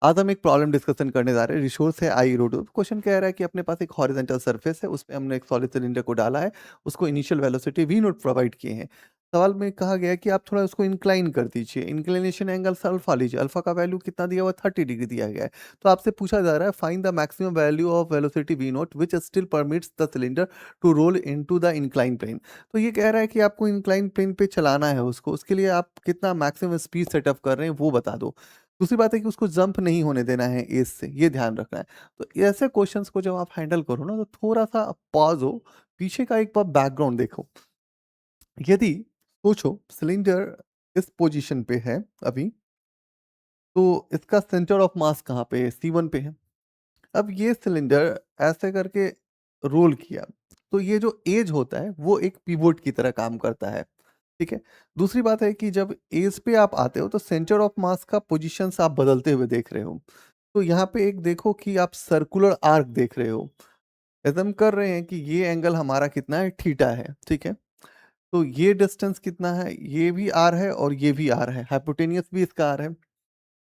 आज हम एक प्रॉब्लम डिस्कशन करने जा रहे हैं। रिसोर्स है आई रोड। क्वेश्चन कह रहा है कि अपने पास एक हॉरिजॉन्टल सरफेस है, उसपे हमने एक सॉलिड सिलेंडर को डाला है, उसको initial velocity V naught provide किए हैं। सवाल में कहा गया है कि आप थोड़ा उसको इंक्लाइन कर दीजिए। इंक्लिनेशन एंगल अल्फा लीजिए। अल्फा का वैल्यू कितना दिया हुआ है? 30 डिग्री दिया गया है। तो आपसे पूछा जा रहा है find the maximum value of velocity V naught which still permits the cylinder to roll into the incline plane. तो ये कह रहा है कि आपको इंक्लाइन प्लेन पे चलाना है उसको। उसके लिए आप कितना मैक्सिमम स्पीड सेटअप कर रहे हैं वो बता दो। दूसरी बात है कि उसको जंप नहीं होने देना है एज से, ये ध्यान रखना है। तो ऐसे क्वेश्चंस को जब आप हैंडल करो ना, तो थोड़ा-सा पॉज़ हो, पीछे का एक बार बैकग्राउंड देखो। यदि सोचो सिलेंडर इस पोज़ीशन पे है अभी, तो इसका सेंटर ऑफ मास कहाँ पे है? C1 पे है। अब ये सिलेंडर ऐसे करके रोल किया, तो ये जो एज होता है, वो एक पिवोट की तरह काम करता है। ठीक है? दूसरी बात है कि जब एज पे आप आते हो, तो सेंटर ऑफ मास का पोज़ीशंस आप बदलते हुए देख रहे हो। तो यहाँ पे एक देखो कि आप सर्कुलर आर्क देख रहे हो। एज़्यूम कर रहे हैं कि ये एंगल हमारा कितना है? थीटा है, ठीक है? तो ये डिस्टेंस कितना है? ये भी आर है और ये भी आर है, हाइपोटेनियस भी इसका आर है।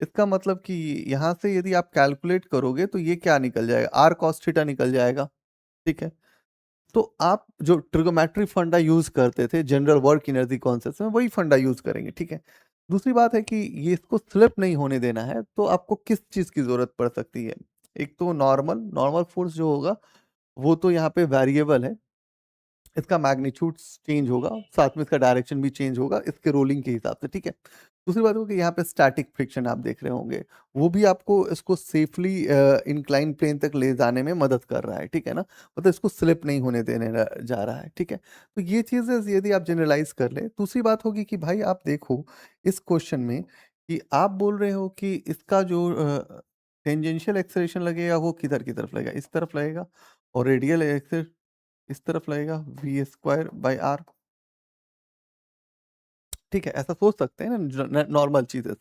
इसका मतलब कि यहाँ से यदि आप कैलकुलेट करोगे तो ये क्या निकल जाएगा? आर कॉस थीटा निकल जाएगा, ठीक है? तो आप जो ट्रिगोनोमेट्री फंडा यूज़ करते थे जनरल वर्क एनर्जी कॉन्सेप्ट्स में, वही फंडा यूज़ करेंगे, ठीक है? दूसरी बात है कि ये इसको स्लिप नहीं होने देना है, तो आपको किस चीज़ की ज़रूरत पड़ सकती है? एक तो नॉर्मल नॉर्मल फ़ोर्स जो होगा, वो तो यहाँ पे वेरिएबल है। इसका मैग्नीट्यूड चेंज होगा, साथ में इसका डायरेक्शन भी चेंज होगा इसके रोलिंग के हिसाब से, ठीक है? दूसरी बात वो कि यहाँ पे स्टैटिक फ्रिक्शन आप देख रहे होंगे, वो भी आपको इसको सेफली इंक्लाइन प्लेन तक ले जाने में मदद कर रहा है, ठीक है ना? मतलब इसको स्लिप नहीं होने देने जा रहा है, ठीक है? तो ये चीज़ें यदि आप जनरलाइज़ कर लें, दूसरी बात होगी कि भाई आप देखो इस क्वेश्चन में कि आप बोल रहे हो कि इसका जो टेंजेंशियल एक्सेलरेशन लगेगा वो किधर की तरफ लगेगा? इस तरफ लगेगा और रेडियल एक्से इस तरफ लगेगा वी स्क्वायर बाय आर। ठीक है, ऐसा सोच सकते हैं ना नॉर्मल चीज़ें।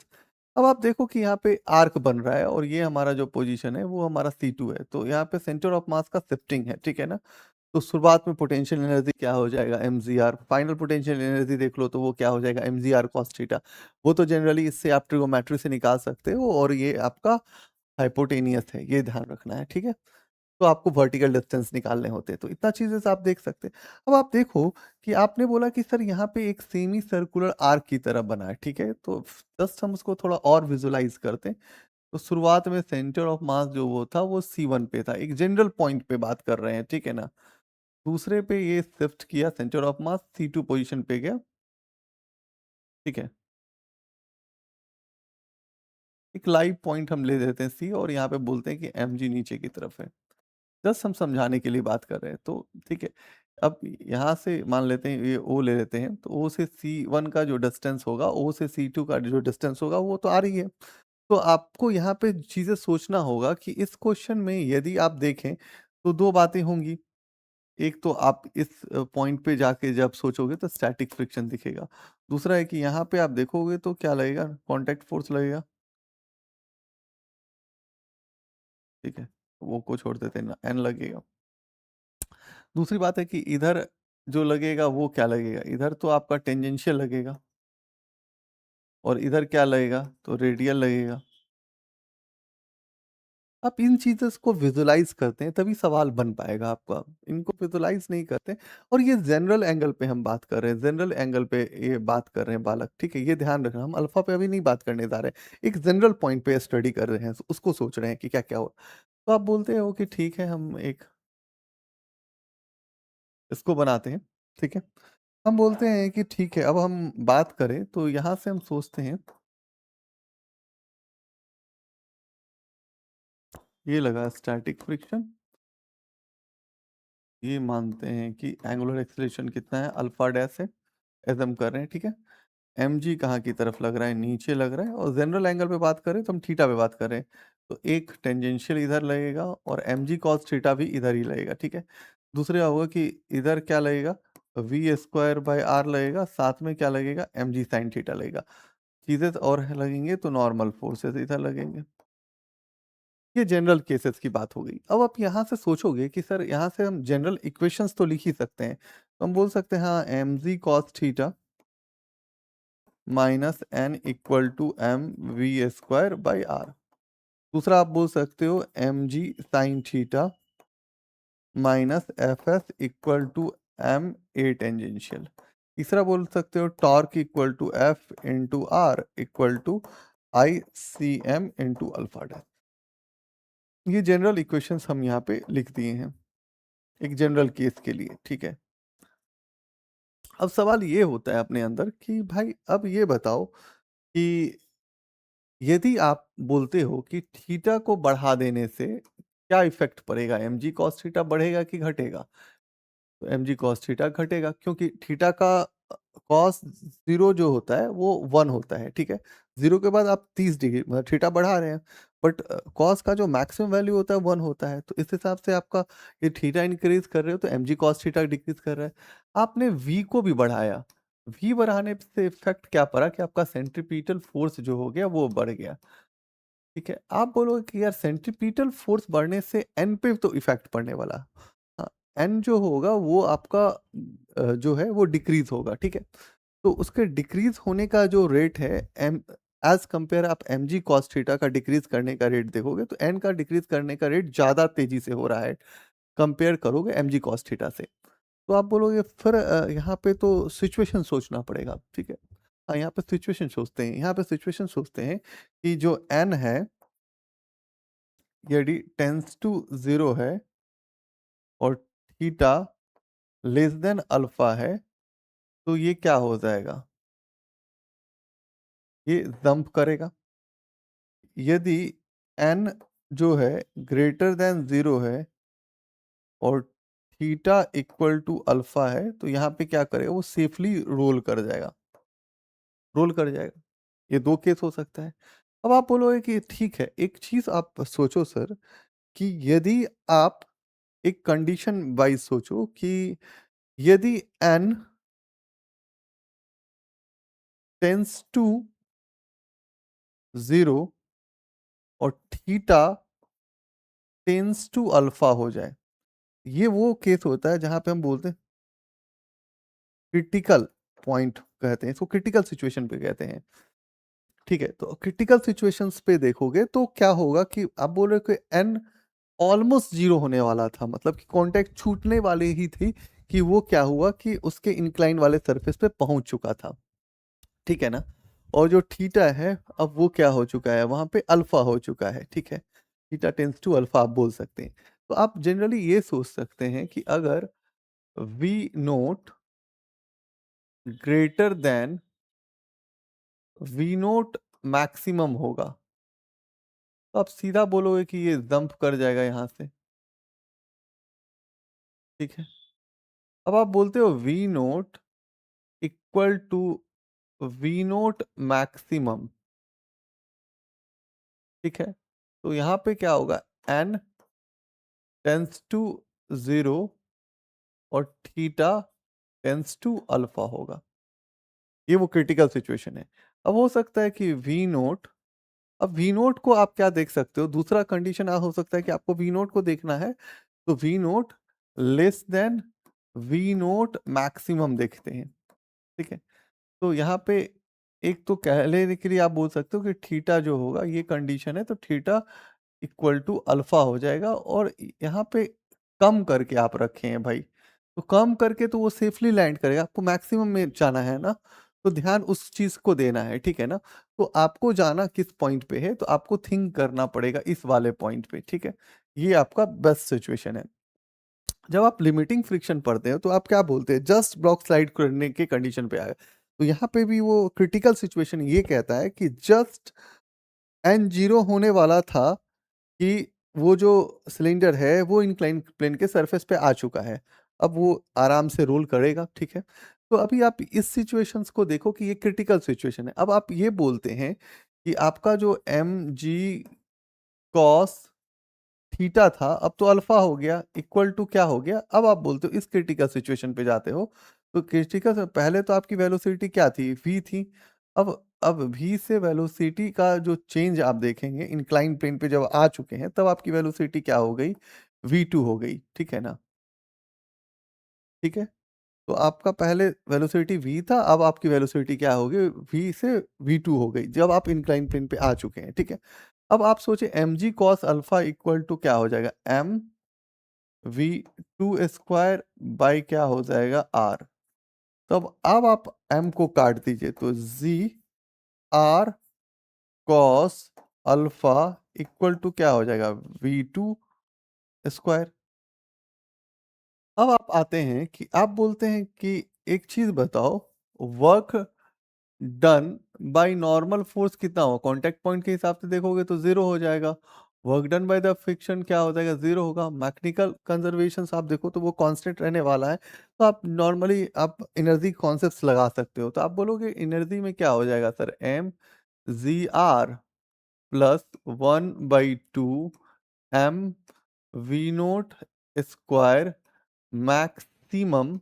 अब आप देखो कि यहाँ पे आर्क बन रहा है और ये हमारा जो पोजीशन है वो हमारा C2 है। तो यहाँ पे सेंटर ऑफ मास का शिफ्टिंग है, ठीक है ना? तो शुरुआत में पोटेंशियल एनर्जी क्या हो जाएगा? mgr। फाइनल पोटेंशियल एनर्जी देख लो तो वो क्या हो जाएगा? mgr cos theta. वो तो जनरली इससे आप ट्रिगोनोमेट्री से निकाल सकते हो और ये आपका हाइपोटेनियस है, ये ध्यान रखना है, ठीक है? तो आपको वर्टिकल डिस्टेंस निकालने होते हैं, तो इतना चीज़ें से आप देख सकते हैं। अब आप देखो कि आपने बोला कि सर यहाँ पे एक सेमी सर्कुलर आर्क की तरह बना है, ठीक है? तो जस्ट हम उसको थोड़ा और विजुअलाइज़ करते हैं। तो शुरुआत में सेंटर ऑफ मास जो वो था वो C1 पे था, एक जनरल पॉइंट पे बात कर रहे हैं, ठीक है ना? दूसरे पे ये शिफ्ट किया centre of mass C2 position पे गया, ठीक है? एक लाइव पॉइंट हम ले लेते हैं C और यहाँ पे बोलते हैं कि mg नीचे की तरफ है। जस्ट हम समझाने के लिए बात कर रहे हैं, तो ठीक है। अब यहाँ से मान लेते हैं ये O ले लेते हैं, तो O से C1 का जो डिस्टेंस होगा, O से C2 का जो डिस्टेंस होगा, वो तो आ रही है। तो आपको यहाँ पे चीज़ें सोचना होगा कि इस क्वेश्चन में यदि आप देखें, तो 2 बातें होंगी। एक तो आप इस पॉइंट पे जाके जब सोचोगे तो स्टैटिक फ्रिक्शन दिखेगा। दूसरा है कि यहाँ पे आप देखोगे तो क्या लगेगा? कॉन्टैक्ट फ़ोर्स लगेगा, ठीक है? वो को छोड़ देते हैं ना, N लगेगा। दूसरी बात है कि इधर जो लगेगा वो क्या लगेगा? इधर तो आपका टेंजेंशियल लगेगा और इधर क्या लगेगा? तो रेडियल लगेगा। आप इन चीज़ें को विज़ुअलाइज़ करते हैं तभी सवाल बन पाएगा आपका। इनको विज़ुअलाइज़ नहीं करते और ये जनरल एंगल पे हम बात कर रहे हैं, जनरल एंगल पे ये बात कर रहे हैं बालक, ठीक है? ये ध्यान रखना, हम अल्फ़ा पे अभी नहीं बात करने जा रहे हैं। एक जनरल पॉइंट पे स्टडी कर रहे हैं, उसको सोच रहे हैं कि क्या-क्या हो। तो आप बोलते हो कि ठीक है हम एक इसको बनाते हैं, ठीक है? हम बोलते हैं कि ठीक है, अब हम बात करें तो यहाँ से हम सोचते हैं, ये लगा स्टैटिक फ्रिक्शन, ये मानते हैं कि एंगुलर एक्सेलरेशन कितना है अल्फा डैश है, एज़्यूम कर रहे हैं, ठीक है? mg कहाँ की तरफ लग रहा है? नीचे लग रहा है और जनरल एंगल पे बात करें तो हम थीटा पे बात कर रहे हैं। तो एक टेंजेंशियल इधर लगेगा और mg cos थीटा भी इधर ही लगेगा, ठीक है? दूसरा होगा कि इधर क्या लगेगा? v स्क्वायर बाय r लगेगा, साथ में क्या लगेगा? mg sin थीटा लगेगा। चीज़ें तो और लगेंगे तो नॉर्मल फोर्सेस इधर लगेंगे। ये जनरल केसेस की बात हो गई। अब आप यहाँ से सोचोगे कि सर यहाँ से हम जनरल इक्वेशंस तो लिख ही सकते हैं। तो हम बोल सकते हैं हाँ mg cos theta minus n equal to m v square by r। दूसरा आप बोल सकते हो mg sin theta minus FS equal to M A tangential. तीसरा बोल सकते हो torque equal to F into R equal to I C M into alpha dash. ये जनरल इक्वेशंस हम यहाँ पे लिख दिए हैं एक जनरल केस के लिए, ठीक है। अब सवाल ये होता है अपने अंदर कि भाई अब ये बताओ कि यदि आप बोलते हो कि थीटा को बढ़ा देने से क्या इफेक्ट पड़ेगा, एम जी कॉस थीटा बढ़ेगा कि घटेगा? तो mg cos थीटा घटेगा क्योंकि थीटा का कॉस 0 जो होता है वो 1 होता है, ठीक है। 0 के बाद आप 30 डिग्री मतलब थीटा बढ़ा रहे हैं, बट कॉस का जो मैक्सिमम वैल्यू होता है 1 होता है, तो इस हिसाब से आपका ये थीटा इंक्रीज कर रहे हो तो mg cos थीटा डिक्रीज कर रहा है। आपने v को भी बढ़ाया, v बढ़ाने से इफेक्ट क्या पड़ा कि आपका सेंट्रीपिटल फोर्स जो हो गया वो बढ़ गया, ठीक है। आप बोलोगे कि यार सेंट्रीपिटल फोर्स बढ़ने से n पे तो इफेक्ट पड़ने वाला। हाँ, n जो होगा वो आपका जो है वो डिक्रीज होगा, ठीक है। तो उसके डिक्रीज होने का जो रेट है एम एज कंपेयर आप एम जी कॉस थीटा का डिक्रीज करने का रेट देखोगे तो एन का डिक्रीज करने का रेट ज़्यादा तेजी से हो रहा है कंपेयर करोगे एम जी कॉस थीटा से। तो आप बोलोगे फिर यहाँ पे तो सिचुएशन सोचना पड़ेगा, ठीक है। हाँ, यहाँ पे सिचुएशन सोचते हैं, यहाँ पे सिचुएशन सोचते हैं कि जो एन है यदि टेंस टू 0 है और थीटा लेस देन अल्फा है तो ये क्या हो जाएगा, ये जंप करेगा। यदि n जो है ग्रेटर देन 0 है और थीटा इक्वल टू अल्फा है तो यहाँ पे क्या करेगा, वो सेफली रोल कर जाएगा, रोल कर जाएगा। ये दो केस हो सकता है। अब आप बोलोगे कि ठीक है, एक चीज आप सोचो सर कि यदि आप एक कंडीशन वाइज सोचो कि यदि n टेंस टू 0 और थीटा टेंस टू अल्फा हो जाए, ये वो केस होता है जहां पे हम बोलते हैं क्रिटिकल पॉइंट कहते हैं इसको, क्रिटिकल सिचुएशन पे कहते हैं, ठीक है। तो क्रिटिकल सिचुएशंस पे देखोगे तो क्या होगा कि आप बोल रहे हो कि एन ऑलमोस्ट जीरो होने वाला था, मतलब कि कांटेक्ट छूटने वाली ही थी कि वो क्या हुआ कि उसके इंक्लाइन वाले सरफेस पे पहुंच चुका था, ठीक है ना। और जो थीटा है अब वो क्या हो चुका है, वहां पे अल्फा हो चुका है, ठीक है। थीटा टेंस टू अल्फा आप बोल सकते हैं। तो आप जनरली ये सोच सकते हैं कि अगर V naught greater than V naught maximum होगा तो आप सीधा बोलोगे कि ये जंप कर जाएगा यहाँ से, ठीक है। अब आप बोलते हो V naught equal to V naught maximum, ठीक है। तो यहाँ पे क्या होगा, एन टेंस टू 0 और थीटा टेंस टू अल्फा होगा। ये वो क्रिटिकल सिचुएशन है। अब हो सकता है कि वी नोट, अब वी नोट को आप क्या देख सकते हो, दूसरा कंडीशन हो सकता है कि आपको वी नोट को देखना है तो V naught less than V naught maximum देखते हैं, ठीक है। तो यहाँ पे एक तो कह लेने के लिए आप बोल सकते हो कि थीटा जो होगा ये कंडीशन है तो थीटा इक्वल टू अल्फा हो जाएगा और यहाँ पे कम करके आप रखे हैं भाई, तो कम करके तो वो सेफली लैंड करेगा, आपको मैक्सिमम में जाना है ना, तो ध्यान उस चीज को देना है, ठीक है ना। तो आपको जाना किस पॉइंट पे है तो आपको थिंक करना पड़ेगा इस वाले पॉइंट पे, ठीक है। ये आपका बेस्ट सिचुएशन है। जब आप लिमिटिंग फ्रिक्शन पढ़ते हो तो आप क्या बोलते हैं, जस्ट ब्लॉक स्लाइड करने के कंडीशन पे आए, तो यहाँ पे भी वो क्रिटिकल सिचुएशन ये कहता है कि जस्ट एन जीरो होने वाला था कि वो जो सिलेंडर है वो इंक्लाइन प्लेन के सरफेस पे आ चुका है, अब वो आराम से रोल करेगा, ठीक है। तो अभी आप इस सिचुएशंस को देखो कि ये क्रिटिकल सिचुएशन है। अब आप ये बोलते हैं कि आपका जो एम जी कॉस थीटा था अब तो अल्फा हो गया, इक्वल टू क्या हो गया, अब आप बोलते हो इस क्रिटिकल सिचुएशन पे जाते हो तो क्रिटिकल से पहले तो आपकी वेलोसिटी क्या थी, v थी। अब v से वेलोसिटी का जो चेंज आप देखेंगे इंक्लाइन प्लेन पे जब आ चुके हैं तब आपकी वेलोसिटी क्या हो गई, v2 हो गई, ठीक है ना, ठीक है। तो आपका पहले वेलोसिटी v था, अब आपकी वेलोसिटी क्या हो गई, v से v2 हो गई जब आप इंक्लाइन प्लेन पे आ चुके हैं, ठीक है। अब आप सोचिए mg cos alpha equal to क्या हो जाएगा? m v two square by क्या हो जाएगा? r। तो अब आप m को काट दीजिए तो z r cos alpha equal to क्या हो जाएगा? v two square. अब आप आते हैं कि आप बोलते हैं कि एक चीज बताओ, work done by normal force कितना होगा? कांटेक्ट पॉइंट के हिसाब से देखोगे तो जीरो हो जाएगा। Work done by the friction क्या हो जाएगा? जीरो होगा। मैकेनिकल कंजर्वेशन आप देखो तो वो कांस्टेंट रहने वाला है। तो आप नॉर्मली आप एनर्जी कॉन्सेप्ट्स लगा सकते हो, तो आप बोलोगे एनर्जी में क्या हो जाएगा sir? M G R plus 1/2 M V naught square maximum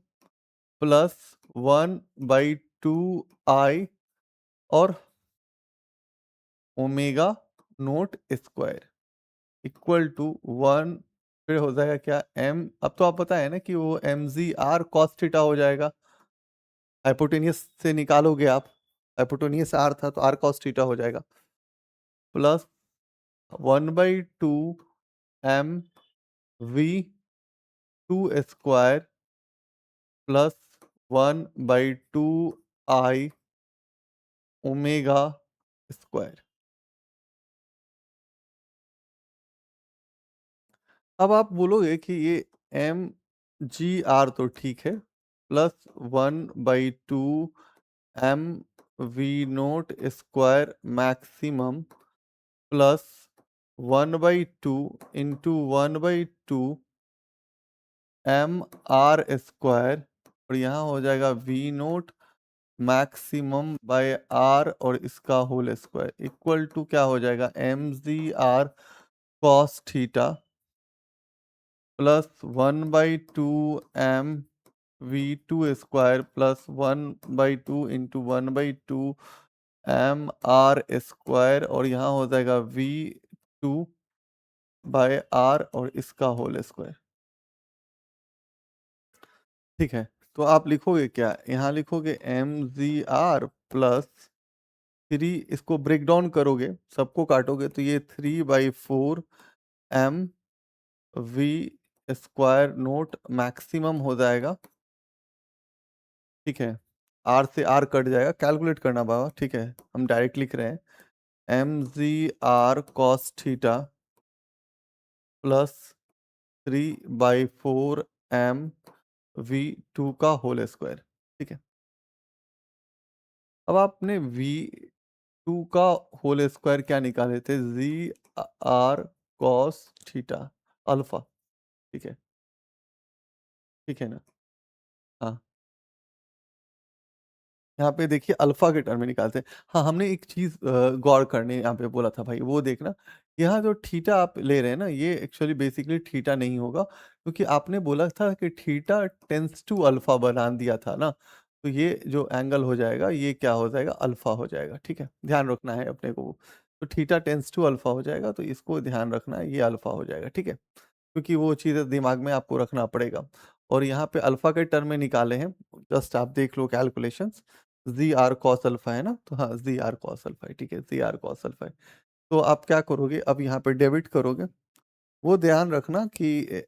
plus 1/2 I और omega naught square equal to 1। फिर हो जाएगा क्या? एम, अब तो आप पता है ना कि वो M G R cos theta हो जाएगा। हाइपोटेनियस से निकालोगे आप, हाइपोटेनियस आर था तो आर कॉस थीटा हो जाएगा, plus 1/2 M V two square plus 1/2 I omega square. अब आप बोलोगे कि ये एम जी आर तो ठीक है, plus 1/2 M V naught square maximum plus 1/2 into 1/2 M R square और यहाँ हो जाएगा V naught maximum by R और इसका होल स्क्वायर इक्वल टू क्या हो जाएगा? M G R cos theta plus 1/2 M V two square plus 1/2 into 1/2 M R square और यहाँ हो जाएगा वी टू बाय आर और इसका होल स्क्वायर। ठीक है, तो आप लिखोगे क्या? यहाँ लिखोगे एम जी आर प्लस 3, इसको ब्रेक डाउन करोगे, सबको काटोगे तो ये 3/4 M V square naught maximum हो जाएगा। ठीक है, आर से आर कट जाएगा, कैलकुलेट करना बाबा। ठीक है, हम डायरेक्ट लिख रहे हैं M G R cos theta plus 3/4 M V two का होल स्क्वायर। ठीक है, अब आपने वी टू का होल स्क्वायर क्या निकाले थे? G R cos theta alpha. ठीक है, ठीक है ना? हाँ, यहाँ पे देखिए अल्फा के टर्म में निकालते हैं। हाँ, हमने एक चीज़ गौर करने यहाँ पे बोला था भाई, वो देखना, यहाँ जो थीटा आप ले रहे हैं ना, ये एक्चुअली बेसिकली थीटा नहीं होगा, क्योंकि आपने बोला था कि थीटा टेंड्स टू अल्फा बना दिया था ना, तो ये जो एंगल हो जाएगा, ये क्या हो जाएगा? अल्फा हो जाएगा। ठीक है? ध्यान रखना है अपने को। तो थीटा टेंड्स टू अल्फा हो जाएगा, तो इसको ध्यान रखना है, ये अल्फा हो जाएगा। ठीक है? क्योंकि वो चीज़ें दिमाग में आपको रखना पड़ेगा। और यहाँ पे अल्फ़ा के टर्म में निकाले हैं, जस्ट आप देख लो calculations, Z R cos alpha है ना? तो हाँ, ज़ी आर कॉस अल्फ़ा है, ठीक है? ज़ी आर कॉस अल्फ़ा है। तो आप क्या करोगे, अब यहाँ पे डेबिट करोगे, वो ध्यान रखना कि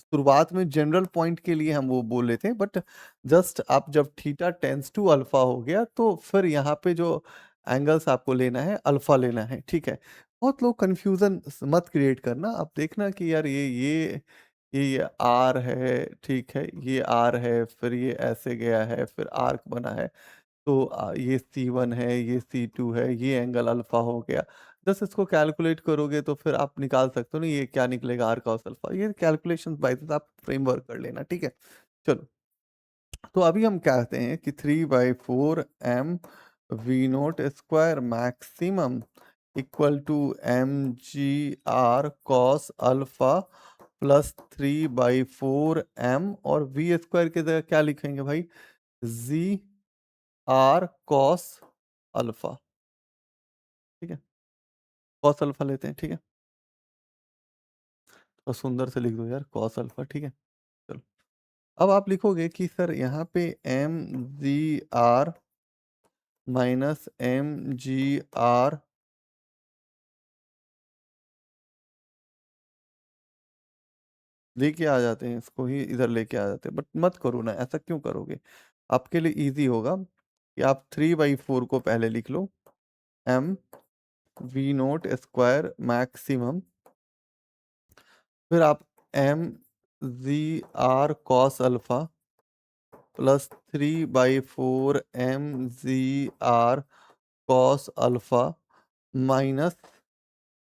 शुरुआत में जनरल पॉइंट के लिए हम वो बोल रहे थे, बट जस्ट आप जब थीटा टेंड्स टू अल्फा हो गया तो फिर यहाँ पे जो एंगल्स आपको लेना है, अल्फा लेना है। ठीक है? बहुत लोग कंफ्यूजन मत क्रिएट करना, आप देखना कि यार ये आर है, ठीक है, ये आर है, फिर ये ऐसे गया है, फिर आर्क बना है, तो ये C1 है, ये C2 है, ये एंगल अल्फा हो गया। जस्ट इसको कैलकुलेट करोगे तो फिर आप निकाल सकते हो ना, ये क्या निकलेगा? R cos alpha. ये कैलकुलेशंस बाय चांस आप फ्रेमवर्क कर लेना। ठीक है? चलो, तो अभी हम कहते हैं कि 3/4 M V naught square maximum equal to M G R cos alpha plus 3/4 M और वी स्क्वायर की जगह क्या लिखेंगे भाई? G R cos alpha. ठीक है, कॉस अल्फा लेते हैं। ठीक है, तो सुंदर से लिख दो यार, कॉस अल्फा। ठीक है, चलो, अब आप लिखोगे कि सर यहाँ पे M G R minus M G R लेके आ जाते हैं, इसको ही इधर लेके आ जाते हैं, बट मत करो ना, ऐसा क्यों करोगे? आपके लिए ईज़ी होगा कि आप 3/4 को पहले लिख लो, m v not square maximum, फिर आप m z r cos alpha plus 3/4 m z r cos alpha minus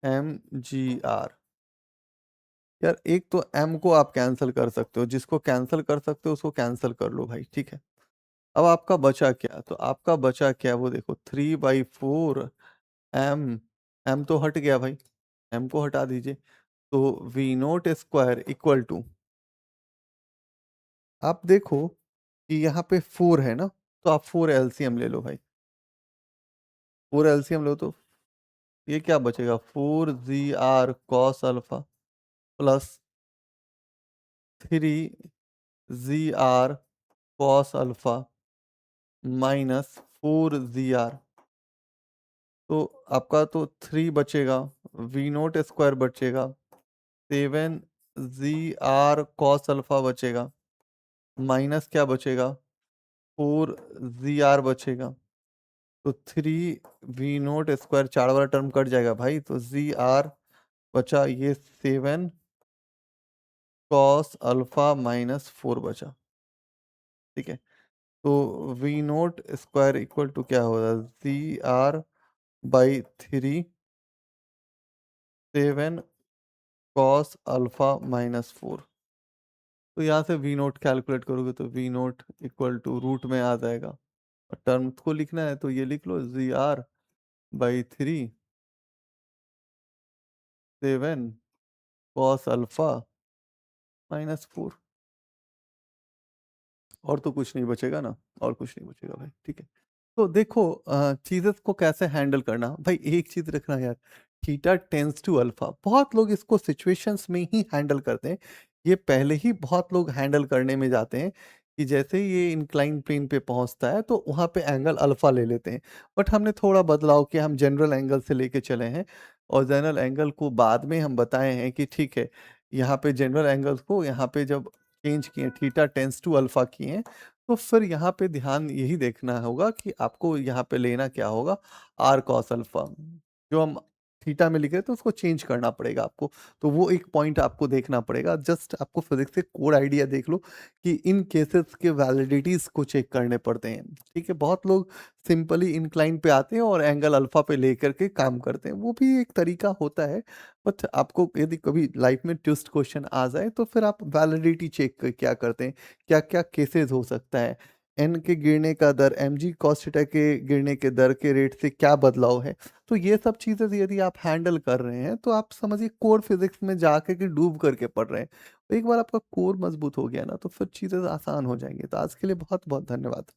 m g r। यार एक तो m को आप कैंसिल कर सकते हो, जिसको कैंसिल कर सकते हो उसको कैंसिल कर लो भाई, ठीक है? अब आपका बचा क्या? तो आपका बचा क्या वो देखो, 3/4 m, m तो हट गया भाई, m को हटा दीजिए। तो V naught square equal to, आप देखो कि यहाँ पे 4 है ना, तो आप 4 एलसीएम ले लो भाई, 4 एलसीएम लो तो ये क्या बचेगा, 4 G R cos alpha plus 3 G R cos alpha minus 4 G R. तो आपका तो 3 बचेगा, वी नोट स्क्वायर बचेगा, 7 जी आर कॉस अल्फा बचेगा, माइनस क्या बचेगा, 4 जी आर बचेगा। तो 3 वी नोट स्क्वायर, 4 वाला टर्म कट जाएगा भाई, तो जी आर बचा ये 7 कॉस अल्फा माइनस 4 बचा, ठीक है? तो V naught square equal to क्या होगा, जी आर/3 7 कॉस अल्फा माइनस 4। तो यहाँ से वी नोट कैलकुलेट करोगे तो V naught equal to root में आ जाएगा, और टर्म को लिखना है तो ये लिख लो, जी आर/3 7 कॉस अल्फा माइनस 4। और तो कुछ नहीं बचेगा ना, और कुछ नहीं बचेगा भाई, ठीक है? तो देखो चीज़ें को कैसे हैंडल करना, भाई एक चीज़ रखना यार, थीटा टेंड्स टू अल्फा, बहुत लोग इसको सिचुएशंस में ही हैंडल करते हैं। ये पहले ही बहुत लोग हैंडल करने में जाते हैं कि जैसे ही ये इंक्लाइन प्लेन पे पहुँचता है तो वहाँ पे एंगल अल्फा ले लेते हैं। बट हमने थोड़ा बदलाव किया, हम जनरल एंगल से लेके चले हैं, और जनरल एंगल को बाद में हम बताए हैं कि ठीक है, यहाँ पे जनरल एंगल्स को यहाँ पे जब चेंज किए, थीटा टेंड्स टू अल्फा किए हैं, तो फिर यहाँ पे ध्यान यही देखना होगा कि आपको यहाँ पे लेना क्या होगा, आर कॉस अल्फा। जो हम थीटा में लिख रहे थे उसको चेंज करना पड़ेगा आपको। तो वो एक पॉइंट आपको देखना पड़ेगा। जस्ट आपको फिजिक्स से कोर आइडिया देख लो कि इन केसेस के वैलिडिटीज को चेक करने पड़ते हैं, ठीक है? बहुत लोग सिंपली इंक्लाइन पे आते हैं और एंगल अल्फा पे लेकर के काम करते हैं, वो भी एक तरीका होता है। बट आपको यदि कभी लाइफ में ट्विस्ट क्वेश्चन आ जाए तो फिर आप वैलिडिटी चेक क्या करते हैं, क्या-क्या केसेज़ हो सकता है? एन के गिरने का दर mg cos थीटा के गिरने के दर के रेट से क्या बदलाव है? तो ये सब चीज़ें यदि आप हैंडल कर रहे हैं, तो आप समझिए कोर फिज़िक्स में जाके के डूब करके पढ़ रहे हैं। एक बार आपका कोर मज़बूत हो गया ना, तो फिर चीज़ें आसान हो जाएँगी। तो आज के लिए बहुत-बहुत धन्यवाद।